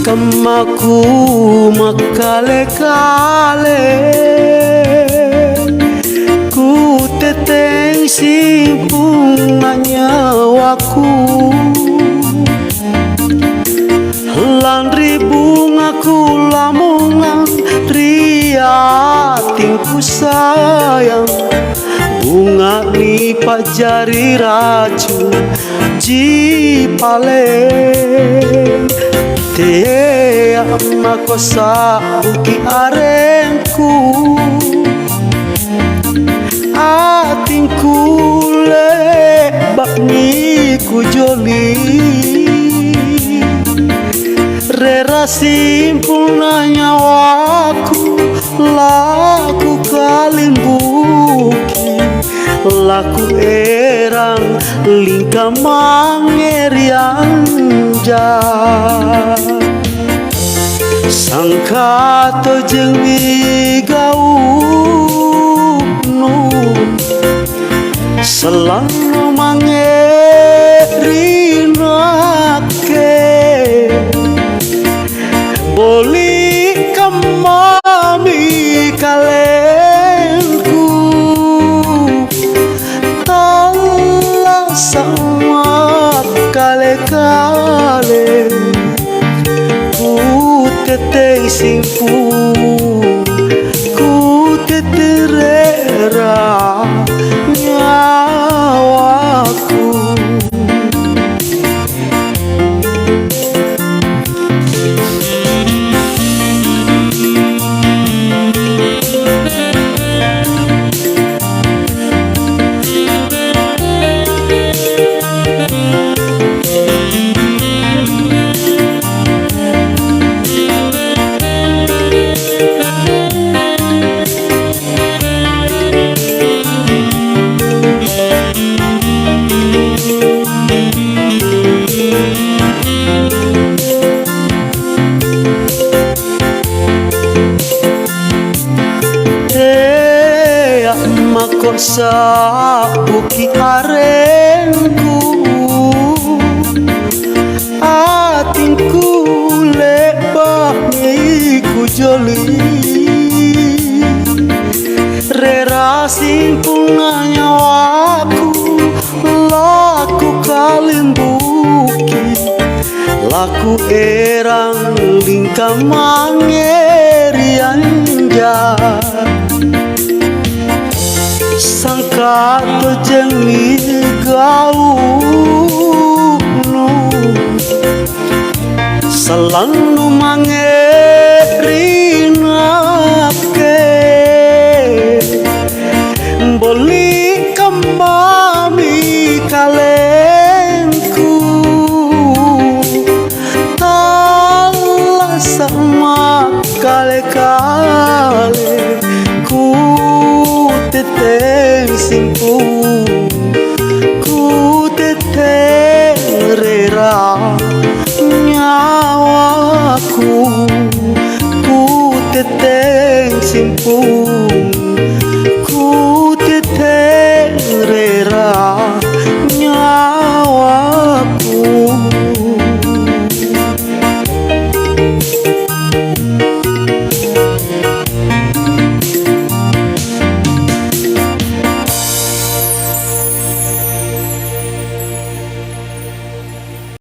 Kamaku makale-kale ku teteng simpung nyawaku lan bungaku lamungan riatingku sayang bunga ni pajari racun jipale te amako sa uki arenku atingku lebak ni ku joli rera simpulna nyawaku laku kalimbuki laku erang lingka mangerian sangka to jeung migaupnu selalu mangerinake boli kamami kalenku tala sama kale-kale teteng simpung ku teterera nyawaku mako sa uki arenku atingku lebah ku joli rera simpulna nyawaku laku kalimbuki laku erang lingka mangerian sangka to jeung migaupnu selang